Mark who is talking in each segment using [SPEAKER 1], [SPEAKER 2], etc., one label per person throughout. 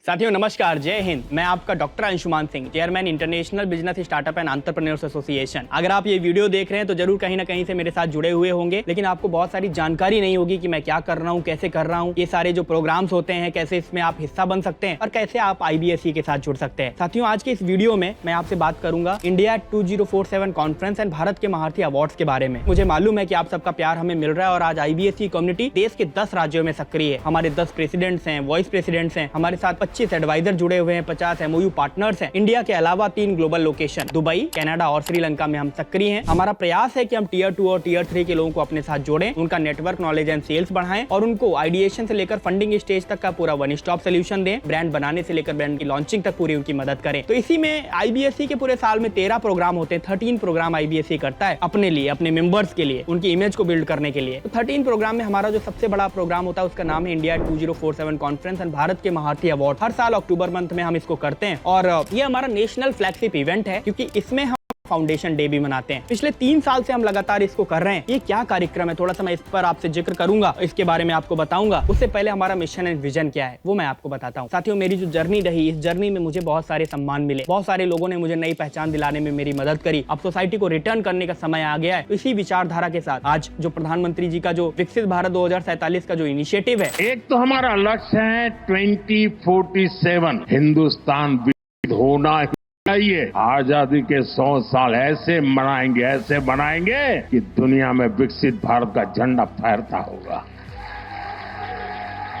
[SPEAKER 1] साथियों नमस्कार, जय हिंद। मैं आपका doctor Anshuman Singh, chairman international business startup and entrepreneurs association. अगर आप ये वीडियो देख रहे हैं तो जरूर कहीं ना कहीं से मेरे साथ जुड़े हुए होंगे, लेकिन आपको बहुत सारी जानकारी नहीं होगी कि मैं क्या कर रहा हूँ, कैसे कर रहा हूँ, ये सारे जो प्रोग्राम्स होते हैं कैसे इसमें आप हिस्सा बन सकते हैं और कैसे आप IBSE के साथ जुड़ सकते हैं। साथियों आज के इस वीडियो में मैं आपसे बात करूंगा इंडिया 2047 कॉन्फ्रेंस एंड भारत के महारथी अवार्ड्स के बारे में। मुझे मालूम है कि आप सबका प्यार हमें मिल रहा है और आज IBSE कम्युनिटी देश के 10 राज्यों में सक्रिय है। हमारे 10 प्रेसिडेंट्स हैं, वाइस प्रेसिडेंट्स हैं, हमारे साथ 25 एडवाइजर जुड़े हुए हैं, 50 MOU पार्टनर्स हैं। इंडिया के अलावा 3 ग्लोबल लोकेशन दुबई, कनाडा और श्रीलंका में हम सक्रिय हैं। हमारा प्रयास है कि हम टियर 2 और टियर 3 के लोगों को अपने साथ जोड़ें, उनका नेटवर्क नॉलेज एंड सेल्स बढ़ाएं और उनको आइडिएशन से लेकर फंडिंग स्टेज तक का पूरा वन स्टॉप सोल्यूशन दें। ब्रांड बनाने से लेकर ब्रांड की लॉन्चिंग तक पूरी उनकी मदद करें। तो इसी में IBSE के पूरे साल में 13 प्रोग्राम होते हैं। 13 प्रोग्राम IBSE करता है अपने लिए, अपने मेंबर्स के लिए, उनकी इमेज को बिल्ड करने के लिए। तो 13 प्रोग्राम में हमारा जो सबसे बड़ा प्रोग्राम होता है उसका नाम है इंडिया 2047 कॉन्फ्रेंस एंड भारत के महारथी अवार्ड। हर साल अक्टूबर मंथ में हम इसको करते हैं और ये हमारा नेशनल फ्लैगशिप इवेंट है, क्योंकि इसमें हम फाउंडेशन डे भी मनाते हैं। पिछले 3 साल से हम लगातार इसको कर रहे हैं। ये क्या कार्यक्रम है, थोड़ा सा मैं इस पर आपसे जिक्र करूंगा, इसके बारे में आपको बताऊंगा। उससे पहले हमारा मिशन एंड विजन क्या है वो मैं आपको बताता हूँ। साथियों मेरी जो जर्नी रही, इस जर्नी में मुझे बहुत सारे सम्मान मिले, बहुत सारे लोगों ने मुझे नई पहचान दिलाने में मेरी मदद करी। अब सोसाइटी को रिटर्न करने का समय आ गया है। इसी विचारधारा के साथ आज जो प्रधानमंत्री जी का जो विकसित भारत 2047 का जो इनिशिएटिव है,
[SPEAKER 2] एक तो हमारा लक्ष्य है 2047 हिंदुस्तान होना चाहिए। आजादी के 100 साल ऐसे बनाएंगे कि दुनिया में विकसित भारत का झंडा फहरता होगा।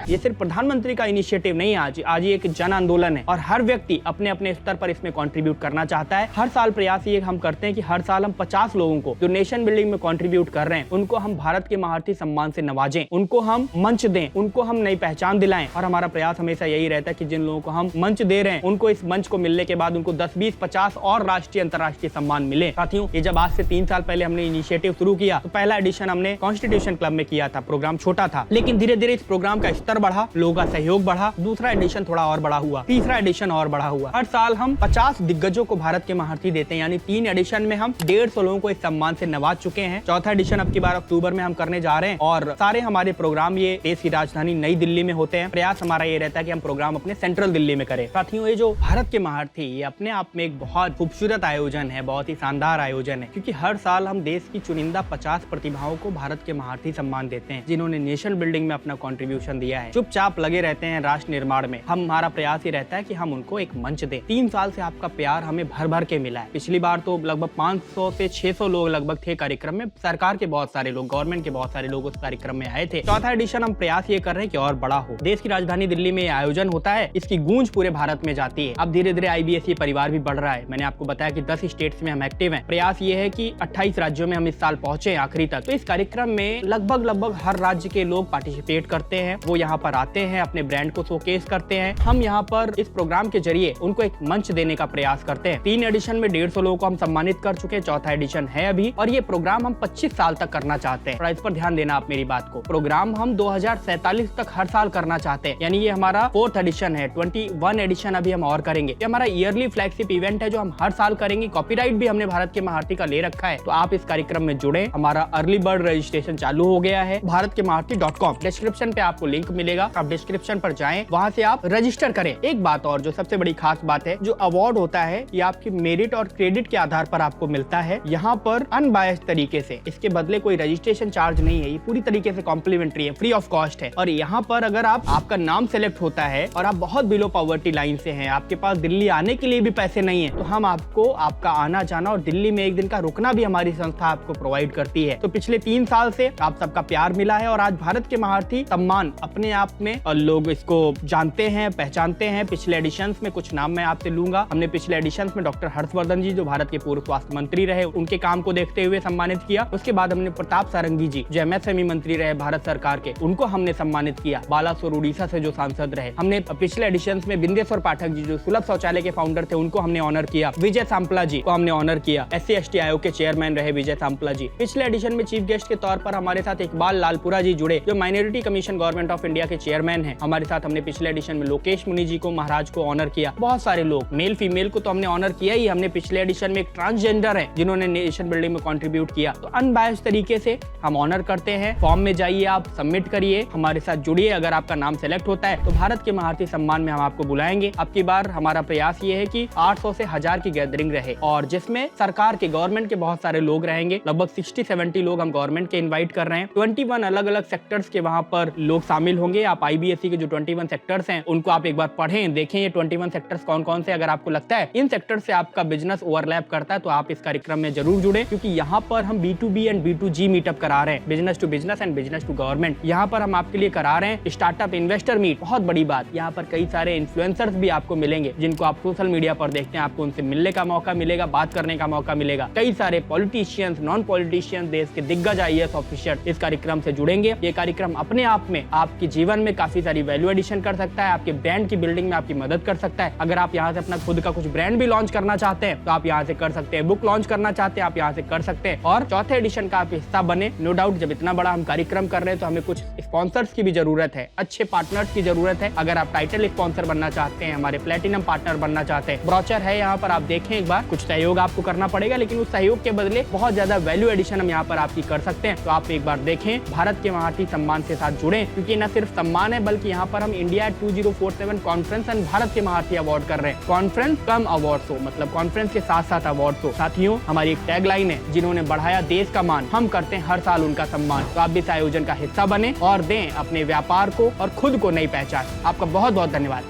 [SPEAKER 1] ये सिर्फ प्रधानमंत्री का इनिशिएटिव नहीं है, आज ये एक जन आंदोलन है और हर व्यक्ति अपने अपने स्तर पर इसमें कंट्रीब्यूट करना चाहता है। हर साल प्रयास ये हम करते हैं कि हर साल हम 50 लोगों को जो नेशन बिल्डिंग में कंट्रीब्यूट कर रहे हैं उनको हम भारत के महारथी सम्मान से नवाजें, उनको हम मंच दें, उनको हम नई पहचान दिलाएं। और हमारा प्रयास हमेशा यही रहता है कि जिन लोगों को हम मंच दे रहे हैं उनको इस मंच को मिलने के बाद उनको 10, 20, 50 और राष्ट्रीय अंतर्राष्ट्रीय सम्मान मिले। साथियों ये जब आज से 3 साल पहले हमने इनिशिएटिव शुरू किया तो पहला एडिशन हमने कॉन्स्टिट्यूशन क्लब में किया था। प्रोग्राम छोटा था, लेकिन धीरे धीरे इस प्रोग्राम का स्तर बढ़ा, लोगों का सहयोग बढ़ा। दूसरा एडिशन थोड़ा और बड़ा हुआ, तीसरा एडिशन और बड़ा हुआ। हर साल हम 50 दिग्गजों को भारत के महारथी देते हैं, यानी 3 एडिशन में हम 150 लोगों को इस सम्मान से नवाज चुके हैं। चौथा एडिशन अब की बार अक्टूबर में हम करने जा रहे हैं और सारे हमारे प्रोग्राम ये देश की राजधानी नई दिल्ली में होते हैं। प्रयास हमारा ये रहता है कि हम प्रोग्राम अपने सेंट्रल दिल्ली में करें। साथियों ये जो भारत के महारथी ये अपने आप में एक बहुत खूबसूरत आयोजन है, बहुत ही शानदार आयोजन है, क्योंकि हर साल हम देश की चुनिंदा 50 प्रतिभाओं को भारत के महारथी सम्मान देते हैं जिन्होंने नेशन बिल्डिंग में अपना कॉन्ट्रीब्यूशन दिया है, चुपचाप लगे रहते हैं राष्ट्र निर्माण में। हमारा प्रयास ये रहता है कि हम उनको एक मंच दें। 3 साल से आपका प्यार हमें भर भर के मिला है। पिछली बार तो लगभग 500 से 600 लोग लगभग थे कार्यक्रम में। सरकार के बहुत सारे लोग, गवर्नमेंट के बहुत सारे लोग उस कार्यक्रम में आए थे। चौथा एडिशन हम प्रयास ये कर रहे हैं कि और बड़ा हो। देश की राजधानी दिल्ली में आयोजन होता है, इसकी गूंज पूरे भारत में जाती है। अब धीरे धीरे IBSE परिवार भी बढ़ रहा है। मैंने आपको बताया कि 10 स्टेट्स में हम एक्टिव हैं। प्रयास ये है कि 28 राज्यों में हम इस साल पहुंचे आखिरी तक। तो इस कार्यक्रम में लगभग हर राज्य के लोग पार्टिसिपेट करते हैं, वो यहाँ पर आते हैं, अपने ब्रांड को शोकेस करते हैं। हम यहाँ पर इस प्रोग्राम के जरिए उनको एक मंच देने का प्रयास करते हैं। 3 एडिशन में 150 लोगों को हम सम्मानित कर चुके हैं, चौथा एडिशन है अभी, और ये प्रोग्राम हम 25 साल तक करना चाहते हैं। और इस पर ध्यान देना आप मेरी बात को। प्रोग्राम हम 2047 तक हर साल करना चाहते हैं, यानी ये हमारा 4th एडिशन है। 21 एडिशन अभी हम और करेंगे। ये हमारा ईयरली फ्लैगशिप इवेंट है जो हम हर साल करेंगे। कॉपीराइट भी हमने भारत के महारथी का ले रखा है, तो आप इस कार्यक्रम में जुड़े। हमारा अर्ली बर्ड रजिस्ट्रेशन चालू हो गया है। bharatkeMaharthi.com डिस्क्रिप्शन पे आपको लिंक मिलेगा, आप डिस्क्रिप्शन पर जाएं, वहां से आप रजिस्टर करें। एक बात और जो सबसे बड़ी खास बात है, जो अवार्ड होता है ये आपकी मेरिट और क्रेडिट के आधार पर आपको मिलता है, यहाँ पर अनबायस्ड तरीके से। इसके बदले कोई रजिस्ट्रेशन चार्ज नहीं है, ये पूरी तरीके से कॉम्प्लीमेंट्री है, फ्री ऑफ कॉस्ट है। और यहाँ पर अगर आपका नाम सेलेक्ट होता है और आप बहुत बिलो पॉवर्टी लाइन से हैं, आपके पास दिल्ली आने के लिए भी पैसे नहीं है, तो हम आपको आपका आना जाना और दिल्ली में एक दिन का रुकना भी हमारी संस्था आपको प्रोवाइड करती है। तो पिछले 3 साल से आप सबका प्यार मिला है और आज भारत के महारथी सम्मान अपने आप में लोग इसको जानते हैं, पहचानते हैं। पिछले एडिशंस में कुछ नाम मैं आपसे लूंगा। हमने पिछले एडिशंस में डॉक्टर हर्षवर्धन जी जो भारत के पूर्व स्वास्थ्य मंत्री रहे, उनके काम को देखते हुए सम्मानित किया। उसके बाद हमने प्रताप सारंगी जी जो MSME मंत्री रहे भारत सरकार के, उनको हमने सम्मानित किया। बालासोर उड़ीसा से जो सांसद रहे, हमने पिछले एडिशंस में बिंदेश्वर पाठक जी जो सुलभ शौचालय के फाउंडर थे, उनको हमने ऑनर किया। विजय सांपला जी को हमने ऑनर किया। SC/ST आयोग के चेयरमैन रहे विजय सांपला जी। पिछले एडिशन में चीफ गेस्ट के तौर पर हमारे साथ इकबाल लालपुरा जी जुड़े, जो minority commission government of India India के चेयरमैन हैं। हमारे साथ हमने पिछले एडिशन में लोकेश मुनि जी को, महाराज को ऑनर किया। बहुत सारे लोग, मेल फीमेल को तो हमने ऑनर किया ही, हमने पिछले एडिशन में एक ट्रांसजेंडर है जिन्होंने नेशन बिल्डिंग में कंट्रीब्यूट किया। तो अनबायस्ड तरीके से हम ऑनर करते हैं। फॉर्म में जाइए, आप सबमिट करिए, हमारे साथ जुड़िए। अगर आपका नाम सेलेक्ट होता है तो भारत के महारथी सम्मान में हम आपको बुलाएंगे। अब की बार हमारा प्रयास ये है कि 800 से 1000 की गैदरिंग रहे और जिसमें सरकार के, गवर्नमेंट के बहुत सारे लोग रहेंगे। लगभग 60-70 लोग हम गवर्नमेंट के इनवाइट कर रहे हैं। 21 अलग अलग सेक्टर्स के वहां पर लोग शामिल होंगे। आप IBSE के जो 21 सेक्टर्स हैं उनको आप एक बार पढ़ें, देखें ये 21 सेक्टर्स कौन कौन से। अगर आपको लगता है इन सेक्टर से आपका बिजनेस ओवरलैप करता है तो आप इस कार्यक्रम में जरूर जुड़े, क्योंकि यहाँ पर हम B2B एंड B2G मीटअप करा रहे हैं, business to business and business to government. यहाँ पर हम आपके लिए करा रहे हैं स्टार्टअप इन्वेस्टर मीट। बहुत बड़ी बात, यहाँ पर कई सारे इन्फ्लुएंसर्स भी आपको मिलेंगे जिनको आप सोशल मीडिया पर देखते हैं। आपको उनसे मिलने का मौका मिलेगा, बात करने का मौका मिलेगा। कई सारे पॉलिटिशियंस, नॉन पॉलिटिशियंस, देश के दिग्गज IAS ऑफिसर इस कार्यक्रम से जुड़ेंगे। ये कार्यक्रम अपने आप में आपके जीवन में काफी सारी वैल्यू एडिशन कर सकता है, आपके ब्रांड की बिल्डिंग में आपकी मदद कर सकता है। अगर आप यहाँ से अपना खुद का कुछ ब्रांड भी लॉन्च करना चाहते हैं तो आप यहाँ से कर सकते हैं। बुक लॉन्च करना चाहते हैं आप यहाँ से कर सकते हैं और चौथे एडिशन का आप हिस्सा बने। नो डाउट जब इतना बड़ा हम कार्यक्रम कर रहे हैं तो हमें कुछ स्पॉन्सर्स की भी जरूरत है, अच्छे पार्टनर्स की जरूरत है। अगर आप टाइटल स्पॉन्सर बनना चाहते हैं, हमारे प्लेटिनम पार्टनर बनना चाहते हैं, ब्रोचर है यहाँ पर, आप देखें एक बार। कुछ सहयोग आपको करना पड़ेगा लेकिन उस सहयोग के बदले बहुत ज्यादा वैल्यू एडिशन हम यहाँ पर आपकी कर सकते हैं। तो आप एक बार देखें, भारत के महारथी सम्मान के साथ जुड़े, क्योंकि न सिर्फ सम्मान है बल्कि यहाँ पर हम इंडिया 2047 कॉन्फ्रेंस एंड भारत के महारथी अवार्ड कर रहे हैं। कॉन्फ्रेंस कम अवार्ड हो, मतलब कॉन्फ्रेंस के साथ साथ अवार्ड हो। साथियों, हमारी एक टैगलाइन है, जिन्होंने बढ़ाया देश का मान, हम करते हैं हर साल उनका सम्मान। तो आप भी इस आयोजन का हिस्सा बने और दें अपने व्यापार को और खुद को नई पहचान। आपका बहुत बहुत धन्यवाद।